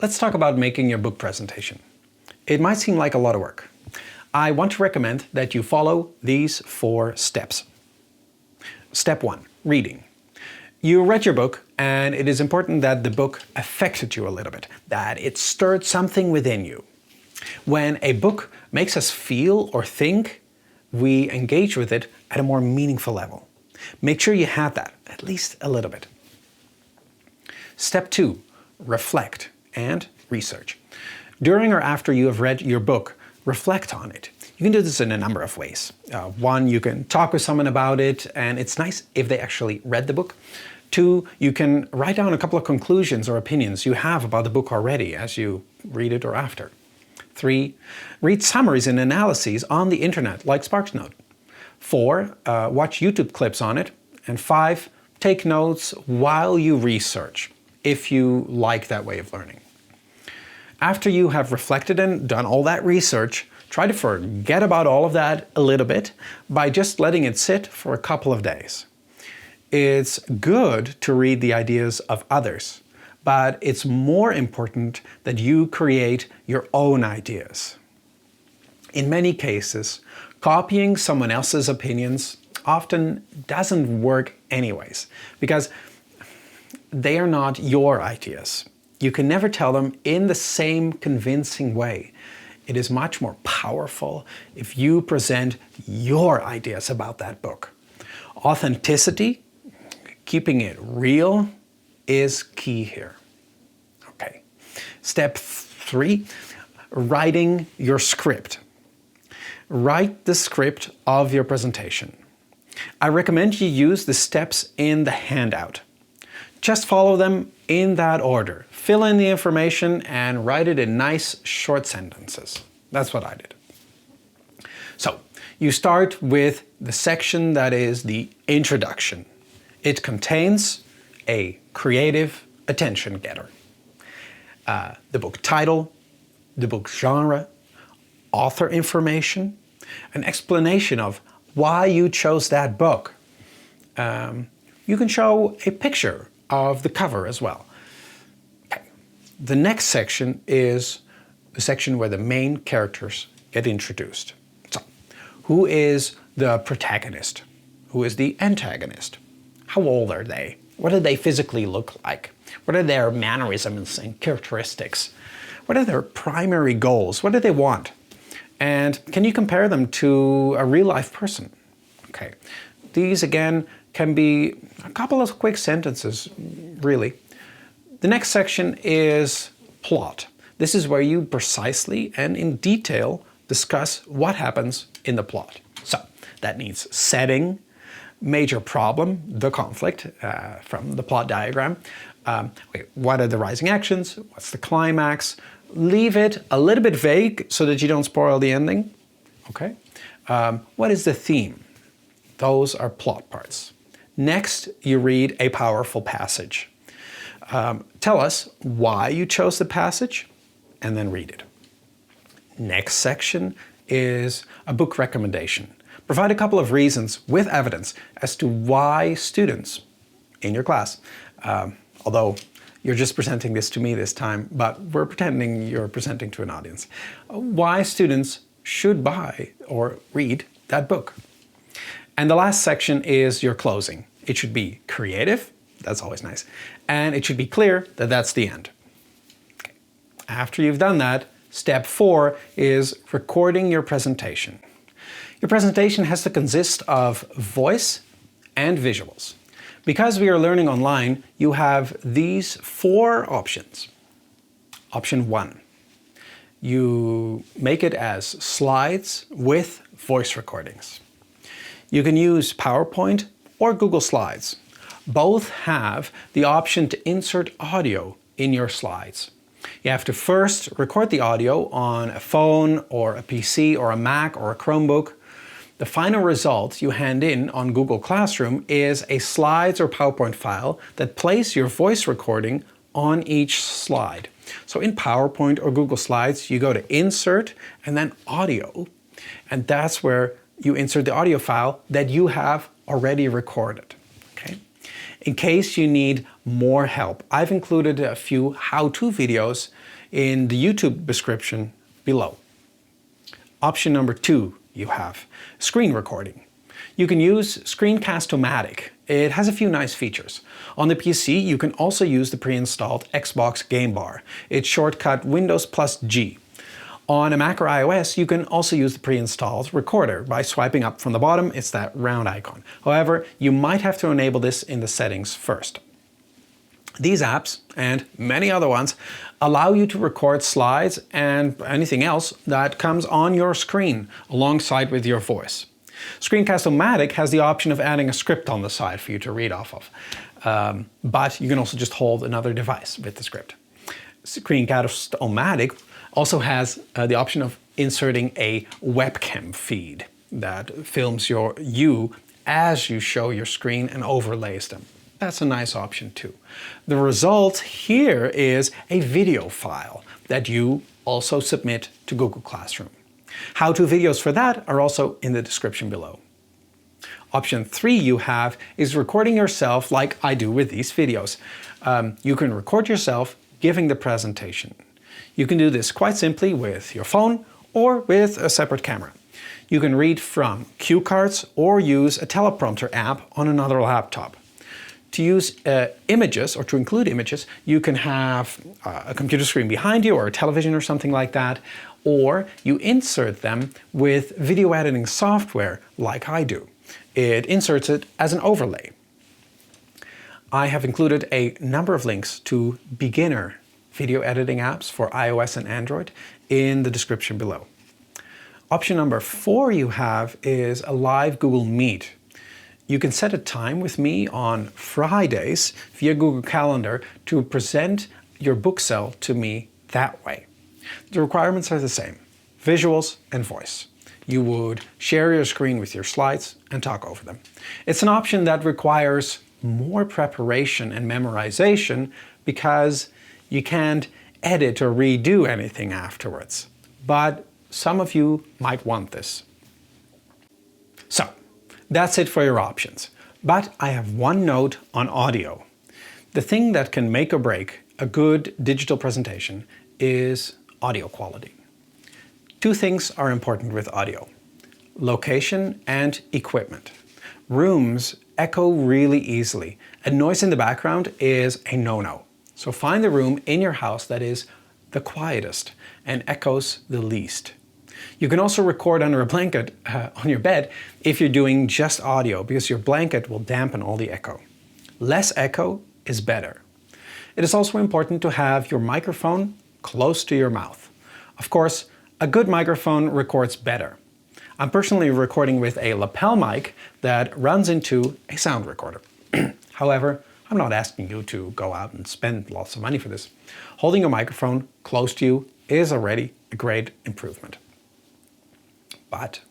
Let's talk about making your book presentation. It might seem like a lot of work. I want to recommend that you follow these 4 steps. Step 1, reading. You read your book, and it is important that the book affected you a little bit, that it stirred something within you. When a book makes us feel or think, we engage with it at a more meaningful level. Make sure you have that, at least a little bit. Step 2, reflect and research. During or after you have read your book, reflect on it. You can do this in a number of ways. One, you can talk with someone about it, and it's nice if they actually read the book. 2, you can write down a couple of conclusions or opinions you have about the book already as you read it or after. 3, read summaries and analyses on the internet, like SparksNote. 4, watch YouTube clips on it. And 5, take notes while you research, if you like that way of learning. After you have reflected and done all that research, try to forget about all of that a little bit by just letting it sit for a couple of days. It's good to read the ideas of others, but it's more important that you create your own ideas. In many cases, copying someone else's opinions often doesn't work anyways, because they are not your ideas. You can never tell them in the same convincing way. It is much more powerful if you present your ideas about that book. Authenticity, keeping it real, is key here. Okay. Step 3, writing your script. Write the script of your presentation. I recommend you use the steps in the handout. Just follow them in that order. Fill in the information and write it in nice short sentences. That's what I did. So, you start with the section that is the introduction. It contains a creative attention getter. The book title, the book genre, author information, an explanation of why you chose that book. You can show a picture of the cover as well. Okay. The next section is the section where the main characters get introduced. So, who is the protagonist? Who is the antagonist? How old are they? What do they physically look like? What are their mannerisms and characteristics? What are their primary goals? What do they want? And can you compare them to a real-life person? Okay. These, again, can be a couple of quick sentences, really. The next section is plot. This is where you precisely and in detail discuss what happens in the plot. So that needs setting, major problem, the conflict from the plot diagram. What are the rising actions? What's the climax? Leave it a little bit vague so that you don't spoil the ending. Okay. What is the theme? Those are plot parts. Next, you read a powerful passage. Tell us why you chose the passage, and then read it. Next section is a book recommendation. Provide a couple of reasons with evidence as to why students in your class, although you're just presenting this to me this time, but we're pretending you're presenting to an audience, why students should buy or read that book. And the last section is your closing. It should be creative, that's always nice, and it should be clear that that's the end. Okay. After you've done that, step 4 is recording your presentation. Your presentation has to consist of voice and visuals. Because we are learning online, you have these 4 options. Option 1, you make it as slides with voice recordings. You can use PowerPoint or Google Slides. Both have the option to insert audio in your slides. You have to first record the audio on a phone or a PC or a Mac or a Chromebook. The final result you hand in on Google Classroom is a slides or PowerPoint file that plays your voice recording on each slide. So in PowerPoint or Google Slides, you go to Insert and then Audio, and that's where you insert the audio file that you have already recorded. Okay? In case you need more help, I've included a few how-to videos in the YouTube description below. Option number 2 you have screen recording. You can use Screencast-O-Matic. It has a few nice features. On the PC, you can also use the pre-installed Xbox Game Bar. It's shortcut Windows plus G. On a Mac or iOS, you can also use the pre-installed recorder by swiping up from the bottom. It's that round icon. However, you might have to enable this in the settings first. These apps, and many other ones, allow you to record slides and anything else that comes on your screen alongside with your voice. Screencast-O-Matic has the option of adding a script on the side for you to read off of, but you can also just hold another device with the script. Screencast-O-Matic also has the option of inserting a webcam feed that films you as you show your screen and overlays them. That's a nice option too. The result here is a video file that you also submit to Google Classroom. How-to videos for that are also in the description below. Option 3 you have is recording yourself like I do with these videos. You can record yourself giving the presentation. You can do this quite simply with your phone or with a separate camera. You can read from cue cards or use a teleprompter app on another laptop. To use images or to include images, you can have a computer screen behind you or a television or something like that, or you insert them with video editing software like I do. It inserts it as an overlay. I have included a number of links to beginner video editing apps for iOS and Android in the description below. Option number 4 you have is a live Google Meet. You can set a time with me on Fridays via Google Calendar to present your book sale to me that way. The requirements are the same: visuals and voice. You would share your screen with your slides and talk over them. It's an option that requires more preparation and memorization because you can't edit or redo anything afterwards. But some of you might want this. So, that's it for your options. But I have one note on audio. The thing that can make or break a good digital presentation is audio quality. 2 things are important with audio: location and equipment. Rooms echo really easily, and noise in the background is a no-no. So find the room in your house that is the quietest and echoes the least. You can also record under a blanket on your bed if you're doing just audio, because your blanket will dampen all the echo. Less echo is better. It is also important to have your microphone close to your mouth. Of course, a good microphone records better. I'm personally recording with a lapel mic that runs into a sound recorder. However, I'm not asking you to go out and spend lots of money for this. Holding your microphone close to you is already a great improvement. But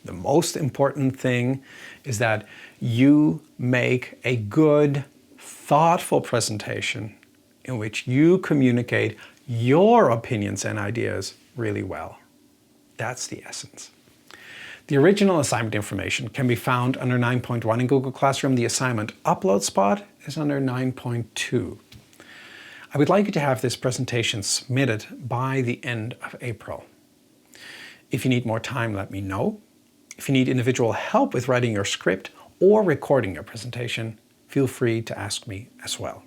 the most important thing is that you make a good, thoughtful presentation in which you communicate your opinions and ideas really well. That's the essence. The original assignment information can be found under 9.1 in Google Classroom. The assignment upload spot is under 9.2. I would like you to have this presentation submitted by the end of April. If you need more time, let me know. If you need individual help with writing your script or recording your presentation, feel free to ask me as well.